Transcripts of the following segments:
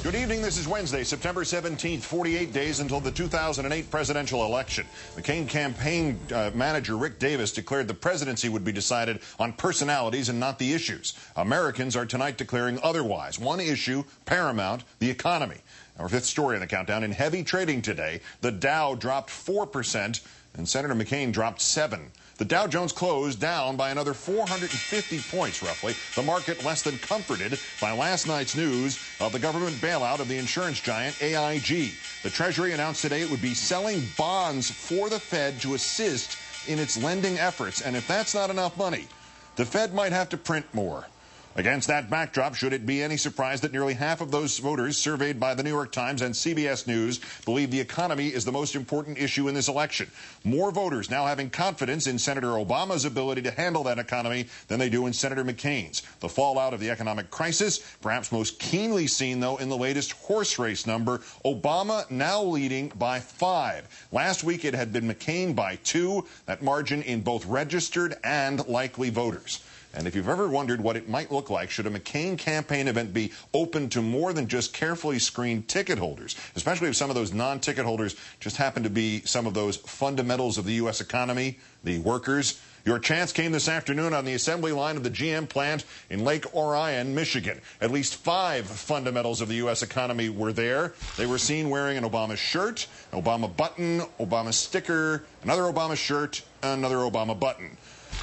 Good evening. This is Wednesday, September 17th, 48 days until the 2008 presidential election. McCain campaign manager Rick Davis declared the presidency would be decided on personalities and not the issues. Americans are tonight declaring otherwise. One issue, paramount, the economy. Our fifth story on the countdown. In heavy trading today, the Dow dropped 4% and Senator McCain dropped 7%. The Dow Jones closed down by another 450 points, roughly. The market less than comforted by last night's news of the government bailout of the insurance giant AIG. The Treasury announced today it would be selling bonds for the Fed to assist in its lending efforts. And if that's not enough money, the Fed might have to print more. Against that backdrop, should it be any surprise that nearly half of those voters surveyed by the New York Times and CBS News believe the economy is the most important issue in this election? More voters now having confidence in Senator Obama's ability to handle that economy than they do in Senator McCain's. The fallout of the economic crisis, perhaps most keenly seen, though, in the latest horse race number, Obama now leading by 5. Last week it had been McCain by 2, that margin in both registered and likely voters. And if you've ever wondered what it might look like should a McCain campaign event be open to more than just carefully screened ticket holders, especially if some of those non-ticket holders just happen to be some of those fundamentals of the U.S. economy, the workers. Your chance came this afternoon on the assembly line of the GM plant in Lake Orion, Michigan. At least 5 fundamentals of the U.S. economy were there. They were seen wearing an Obama shirt, an Obama button, Obama sticker, another Obama shirt, another Obama button.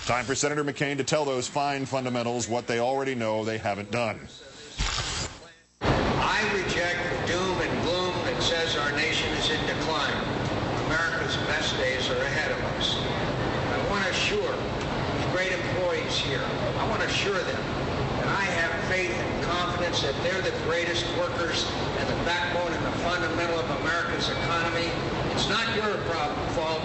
Time for Senator McCain to tell those fine fundamentals what they already know they haven't done. I reject the doom and gloom that says our nation is in decline. America's best days are ahead of us. I want to assure these great employees here, I want to assure them that I have faith and confidence that they're the greatest workers and the backbone and the fundamental of America's economy. It's not your fault.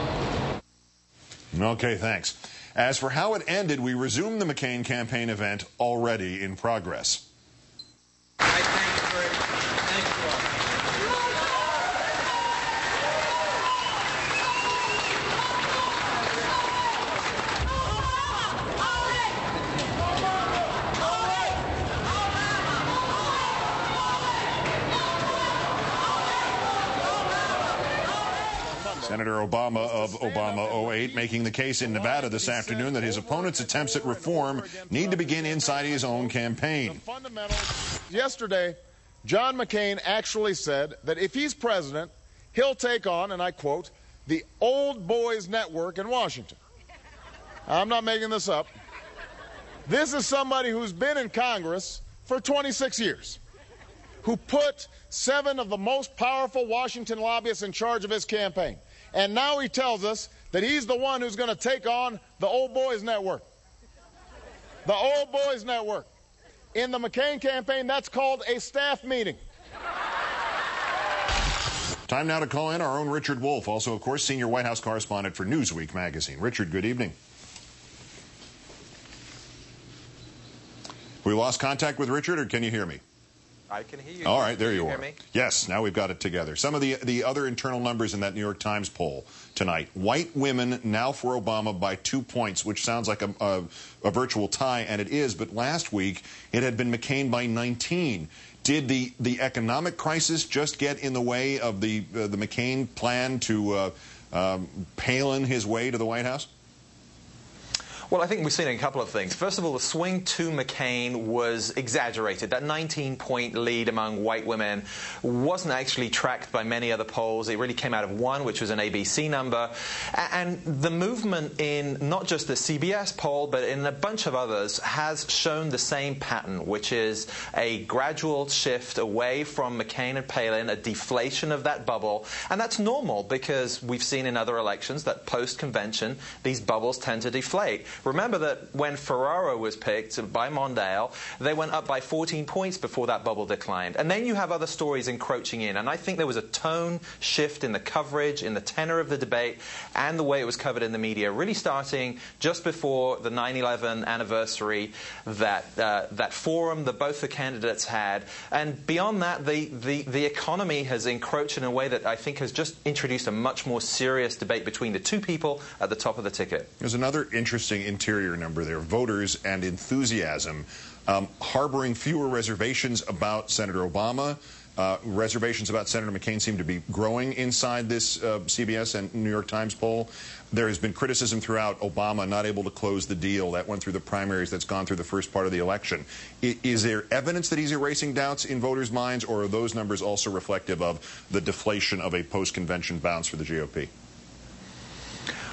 Okay, thanks. As for how it ended, we resumed the McCain campaign event already in progress. I thank you very much. Thank you all. Senator Obama of Obama 08 making the case in Nevada this afternoon that his opponent's attempts at reform need to begin inside his own campaign. Yesterday, John McCain actually said that if he's president, he'll take on, and I quote, the old boys network in Washington. I'm not making this up. This is somebody who's been in Congress for 26 years, who put 7 of the most powerful Washington lobbyists in charge of his campaign. And now he tells us that he's the one who's going to take on the old boys network. The old boys network. In the McCain campaign, that's called a staff meeting. Time now to call in our own Richard Wolff, also, of course, senior White House correspondent for Newsweek magazine. Richard, good evening. We lost contact with Richard, or can you hear me? I can hear you. All right, there you are. Hear me? Yes, now we've got it together. Some of the other internal numbers in that New York Times poll tonight. White women now for Obama by 2 points, which sounds like a virtual tie, and it is. But last week, it had been McCain by 19. Did the economic crisis just get in the way of the McCain plan to Palin his way to the White House? Well, I think we've seen a couple of things. First of all, the swing to McCain was exaggerated. That 19-point lead among white women wasn't actually tracked by many other polls. It really came out of one, which was an ABC number. And the movement in not just the CBS poll, but in a bunch of others, has shown the same pattern, which is a gradual shift away from McCain and Palin, a deflation of that bubble. And that's normal because we've seen in other elections that post-convention, these bubbles tend to deflate. Remember that when Ferraro was picked by Mondale, they went up by 14 points before that bubble declined. And then you have other stories encroaching in. And I think there was a tone shift in the coverage, in the tenor of the debate, and the way it was covered in the media, really starting just before the 9/11 anniversary, that forum that both the candidates had. And beyond that, the economy has encroached in a way that I think has just introduced a much more serious debate between the two people at the top of the ticket. There's another interesting interior number there, voters and enthusiasm, harboring fewer reservations about Senator Obama. Reservations about Senator McCain seem to be growing inside this CBS and New York Times poll. There has been criticism throughout Obama not able to close the deal. That went through the primaries, that's gone through the first part of the election. Is there evidence that he's erasing doubts in voters' minds, or are those numbers also reflective of the deflation of a post-convention bounce for the GOP?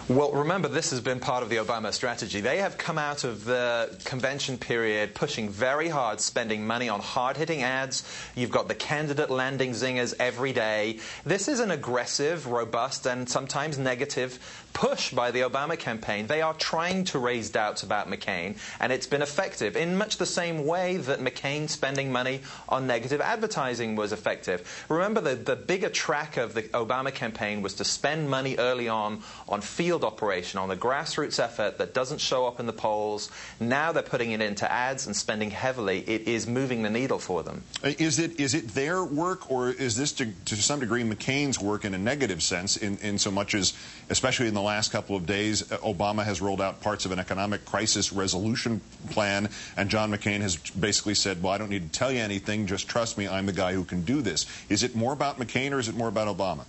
Well, remember, this has been part of the Obama strategy. They have come out of the convention period pushing very hard, spending money on hard-hitting ads. You've got the candidate landing zingers every day. This is an aggressive, robust, and sometimes negative push by the Obama campaign. They are trying to raise doubts about McCain, and it's been effective in much the same way that McCain spending money on negative advertising was effective. Remember, the bigger track of the Obama campaign was to spend money early on field operation, on the grassroots effort that doesn't show up in the polls. Now they're putting it into ads and spending heavily. It is moving the needle for them. Is it their work, or is this to some degree McCain's work in a negative sense, in so much as, especially in the last couple of days, Obama has rolled out parts of an economic crisis resolution plan, and John McCain has basically said, well, I don't need to tell you anything, just trust me, I'm the guy who can do this. Is it more about McCain, or is it more about Obama?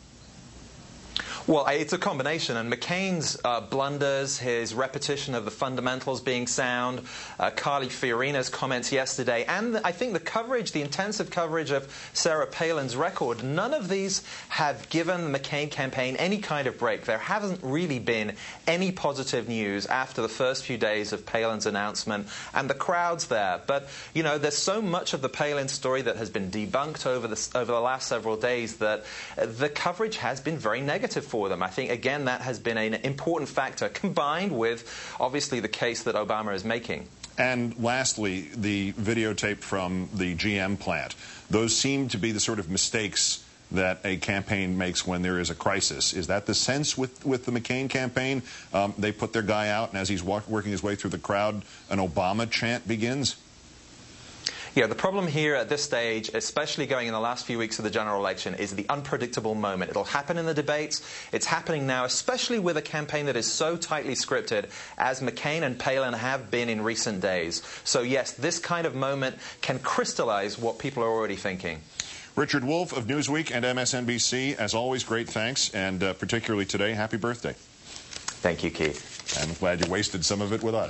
Well, it's a combination, and McCain's blunders, his repetition of the fundamentals being sound, Carly Fiorina's comments yesterday, and I think the coverage, the intensive coverage of Sarah Palin's record, none of these have given the McCain campaign any kind of break. There hasn't really been any positive news after the first few days of Palin's announcement, and the crowd's there. But, you know, there's so much of the Palin story that has been debunked over the last several days that the coverage has been very negative for them. I think, again, that has been an important factor, combined with, obviously, the case that Obama is making. And lastly, the videotape from the GM plant. Those seem to be the sort of mistakes that a campaign makes when there is a crisis. Is that the sense with the McCain campaign? They put their guy out, and as he's working his way through the crowd, an Obama chant begins? Yeah, the problem here at this stage, especially going in the last few weeks of the general election, is the unpredictable moment. It'll happen in the debates. It's happening now, especially with a campaign that is so tightly scripted as McCain and Palin have been in recent days. So yes, this kind of moment can crystallize what people are already thinking. Richard Wolff of Newsweek and MSNBC, as always, great thanks, and particularly today, happy birthday. Thank you, Keith. I'm glad you wasted some of it with us.